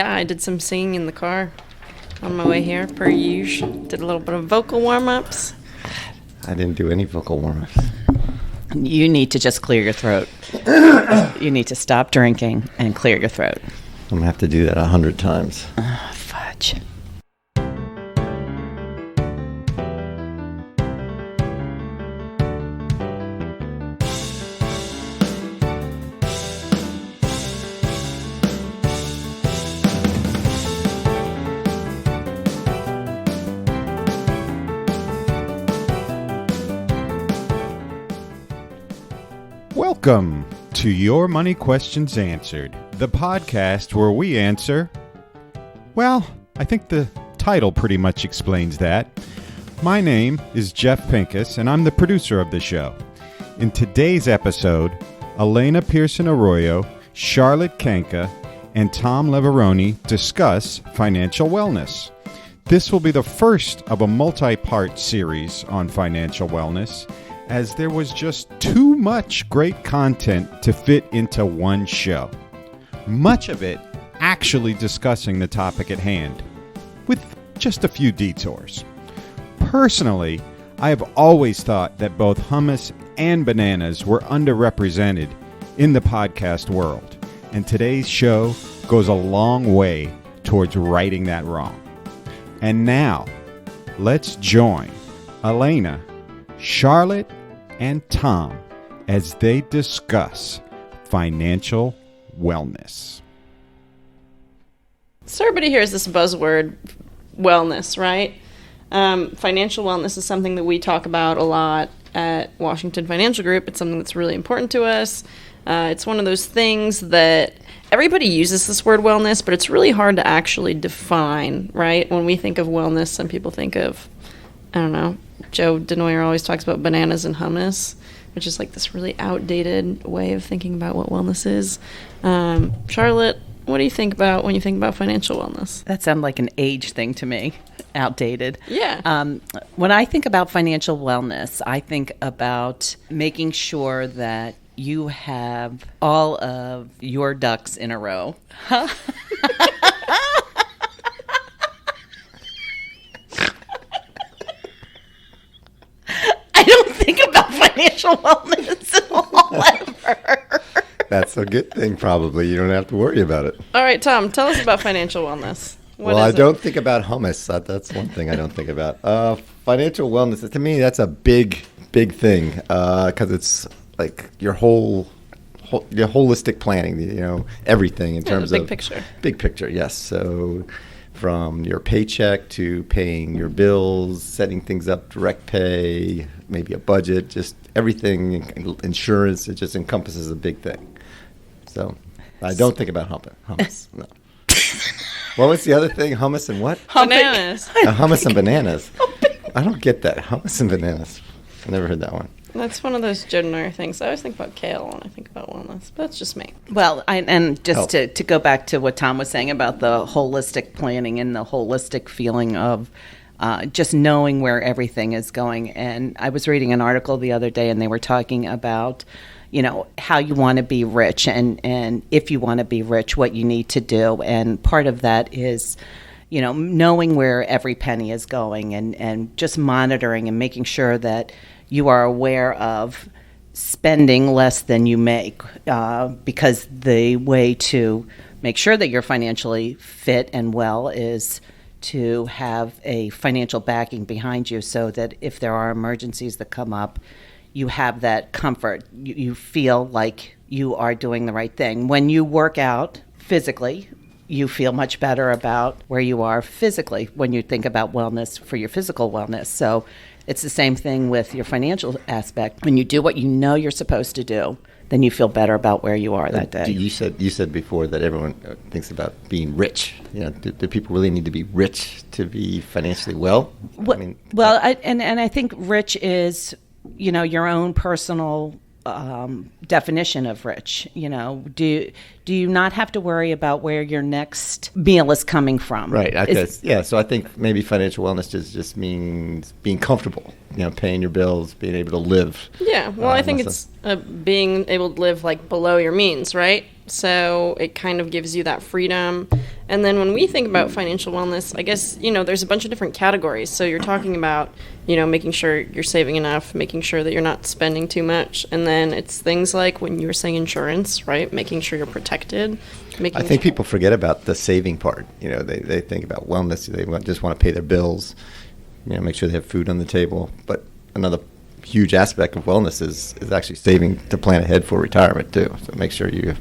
Yeah, I did some singing in the car on my way here, per usual. Did a little bit of vocal warm-ups. I didn't do any vocal warm-ups. You need to just clear your throat. You need to stop drinking and clear your throat. I'm going to have to do that 100 times. Fudge. Welcome to Your Money Questions Answered, the podcast where we answer, well, I think the title pretty much explains that. My name is Jeff Pincus, and I'm the producer of the show. In today's episode, Elena Peerson Arroyo, Charlotte Kanka, and Tom Leverone discuss financial wellness. This will be the first of a multi-part series on financial wellness, as there was just too much great content to fit into one show. Much of it actually discussing the topic at hand, with just a few detours. Personally, I have always thought that both hummus and bananas were underrepresented in the podcast world, and today's show goes a long way towards righting that wrong. And now, let's join Elena, Charlotte, and Tom as they discuss financial wellness. So everybody hears this buzzword, wellness, right? Financial wellness is something that we talk about a lot at Washington Financial Group. It's something that's really important to us. It's one of those things that everybody uses this word wellness, but it's really hard to actually define, right? When we think of wellness, some people think of, I don't know, Joe Denoyer always talks about bananas and hummus, which is like this really outdated way of thinking about what wellness is. Charlotte, what do you think about when you think about financial wellness? That sounds like an age thing to me, outdated. Yeah. When I think about financial wellness, I think about making sure that you have all of your ducks in a row. I don't think about financial wellness at all ever. That's a good thing, probably. You don't have to worry about it. All right, Tom, tell us about financial wellness. What Well, I is it? don't think about hummus. That's one thing I don't think about. Financial wellness, to me, that's a big thing because it's like your holistic planning, everything in terms the big of picture. Big picture, yes. So from your paycheck to paying your bills, setting things up, direct pay, maybe a budget, just everything, insurance, it just encompasses a big thing. So I don't think about hummus. No. What was the other thing? Hummus and what? Bananas. Hummus and bananas. I don't get that. Hummus and bananas. I never heard that one. That's one of those Joe Denoyer things. I always think about kale when I think about wellness, but that's just me. Well, to go back to what Tom was saying about the holistic planning and the holistic feeling of just knowing where everything is going. And I was reading an article the other day, and they were talking about, how you want to be rich and if you want to be rich, what you need to do. And part of that is, knowing where every penny is going and just monitoring and making sure that you are aware of spending less than you make, because the way to make sure that you're financially fit and well is to have a financial backing behind you so that if there are emergencies that come up, you have that comfort. You feel like you are doing the right thing. When you work out physically, you feel much better about where you are physically when you think about wellness for your physical wellness. So it's the same thing with your financial aspect. When you do what you know you're supposed to do, then you feel better about where you are that day. You said before that everyone thinks about being rich. Do people really need to be rich to be financially well? I think rich is, your own personal definition of rich. Do you not have to worry about where your next meal is coming from? Right. So I think maybe financial wellness just means being comfortable, paying your bills, being able to live. Yeah. Well, I think it's being able to live like below your means, right? So it kind of gives you that freedom. And then when we think about financial wellness, I guess, there's a bunch of different categories. So you're talking about, making sure you're saving enough, making sure that you're not spending too much. And then it's things like when you were saying insurance, right? Making sure you're protected. I think people forget about the saving part. They think about wellness. They just want to pay their bills, make sure they have food on the table. But another huge aspect of wellness is actually saving to plan ahead for retirement too. So make sure you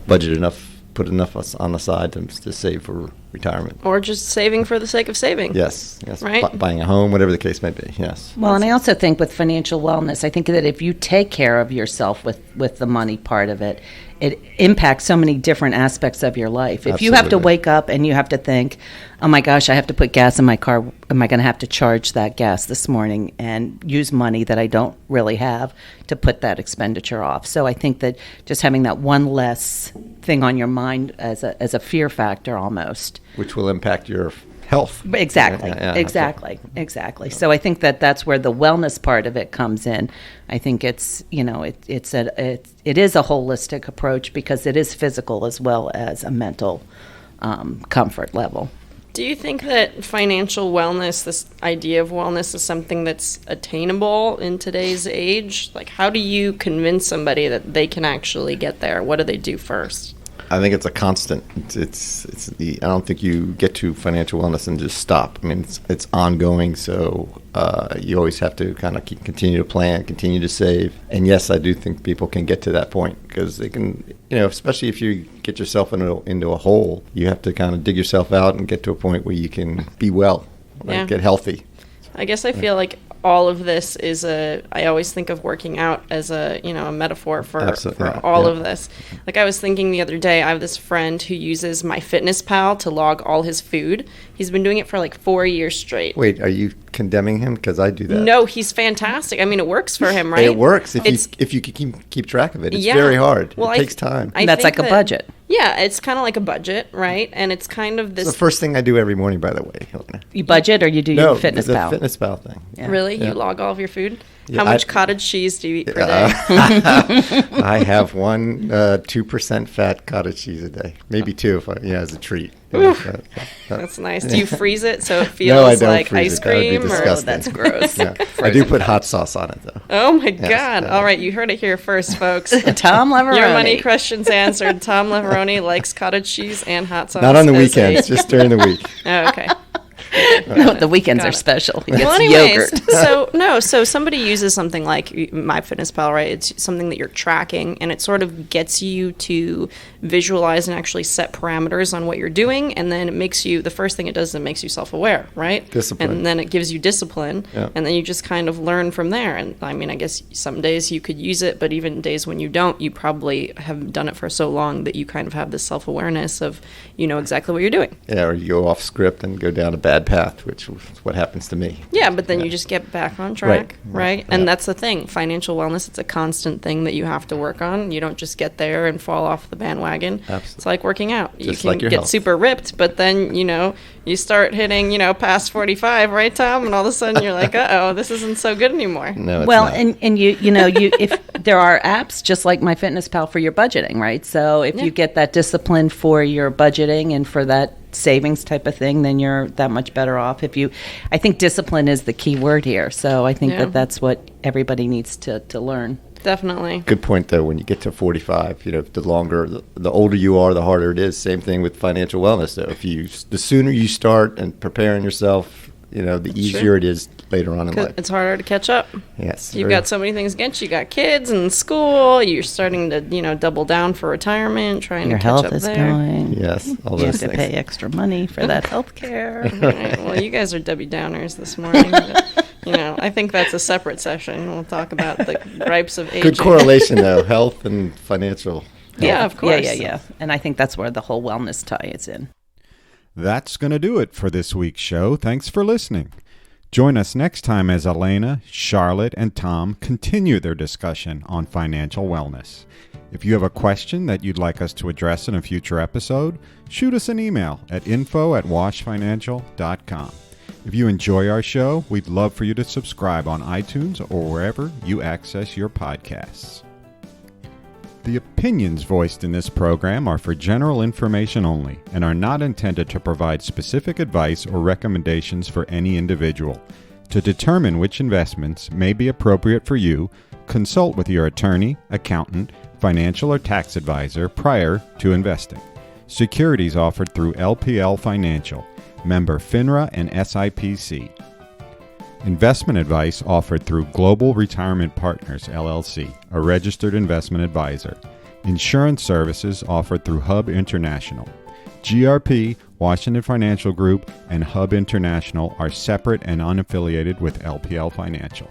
budget enough, put enough on the side to save for retirement. Or just saving for the sake of saving. Yes. Right? Buying a home, whatever the case may be, yes. Well, and I also think with financial wellness, I think that if you take care of yourself with the money part of it, it impacts so many different aspects of your life. If you have to wake up and you have to think, oh my gosh, I have to put gas in my car, am I going to have to charge that gas this morning and use money that I don't really have to put that expenditure off? So I think that just having that one less thing on your mind as a fear factor almost. Which will impact your health. Exactly. Yeah, Exactly. So I think that that's where the wellness part of it comes in. I think it's, it is a holistic approach because it is physical as well as a mental comfort level. Do you think that financial wellness, this idea of wellness, is something that's attainable in today's age? Like, how do you convince somebody that they can actually get there? What do they do first? I think it's a constant. I don't think you get to financial wellness and just stop. I mean, it's ongoing. So you always have to kind of continue to plan, continue to save. And yes, I do think people can get to that point because they can, especially if you get yourself into a hole, you have to kind of dig yourself out and get to a point where you can be well, right? Get healthy. I guess I feel like all of this is I always think of working out as a metaphor for all of this. Like I was thinking the other day, I have this friend who uses MyFitnessPal to log all his food. He's been doing it for like 4 years straight. Wait, are you condemning him? Because I do that. No, he's fantastic. I mean, it works for him, right? It works if you keep track of it. It's very hard. It takes time. That's like a budget. Yeah, it's kind of like a budget, right? And it's kind of this. It's the first thing I do every morning, by the way, Elena. You budget or you do your FitnessPal? No, the FitnessPal thing. Yeah. Really? Yeah. You log all of your food? Yeah, how much cottage cheese do you eat per day? I have one 2% fat cottage cheese a day. Maybe two as a treat. That's nice. Do you freeze it so it feels like ice cream? That's gross. Yeah. I do put hot sauce on it, though. Oh, my God. All right. You heard it here first, folks. Tom Leverone. Your money questions answered. Tom Leverone likes cottage cheese and hot sauce. Not on the weekends, just during the week. Oh, okay. No, the weekends are special. Well, anyways, so somebody uses something like MyFitnessPal, right? It's something that you're tracking, and it sort of gets you to visualize and actually set parameters on what you're doing, and then it makes you, the first thing it does is it makes you self-aware, right? Discipline. And then it gives you discipline, and then you just kind of learn from there. And I mean, I guess some days you could use it, but even days when you don't, you probably have done it for so long that you kind of have this self-awareness of, exactly what you're doing. Yeah, or you go off script and go down a bad path, which is what happens to me. Yeah, but then you just get back on track, right? And that's the thing. Financial wellness, it's a constant thing that you have to work on. You don't just get there and fall off the bandwagon. Absolutely. It's like working out. Just you can like your get health. super ripped, but then, you start hitting, past 45, right, Tom? And all of a sudden you're like, uh-oh, this isn't so good anymore. No, it's well, not. and you if there are apps just like MyFitnessPal for your budgeting, right? So if you get that discipline for your budgeting and for that savings type of thing, then you're that much better off. I think discipline is the key word here. So I think that's what everybody needs to learn. Definitely. Good point, though. When you get to 45, the older you are, the harder it is. Same thing with financial wellness, though. The sooner you start and preparing yourself, the easier it is later on in life. It's harder to catch up. Yes. You've got so many things against you. You got kids and school. You're starting to, double down for retirement, trying to catch up there. Your health is going. Yes, all you those have to things. pay extra money for that health care. Right. Well, you guys are Debbie Downers this morning. But, I think that's a separate session. We'll talk about the gripes of aging. Good correlation, though, health and financial. Yeah, of course. Yeah. And I think that's where the whole wellness tie is in. That's going to do it for this week's show. Thanks for listening. Join us next time as Elena, Charlotte, and Tom continue their discussion on financial wellness. If you have a question that you'd like us to address in a future episode, shoot us an email at info@washfinancial.com. If you enjoy our show, we'd love for you to subscribe on iTunes or wherever you access your podcasts. The opinions voiced in this program are for general information only and are not intended to provide specific advice or recommendations for any individual. To determine which investments may be appropriate for you, consult with your attorney, accountant, financial or tax advisor prior to investing. Securities offered through LPL Financial, member FINRA and SIPC. Investment advice offered through Global Retirement Partners, LLC, a registered investment advisor. Insurance services offered through Hub International. GRP, Washington Financial Group, and Hub International are separate and unaffiliated with LPL Financial.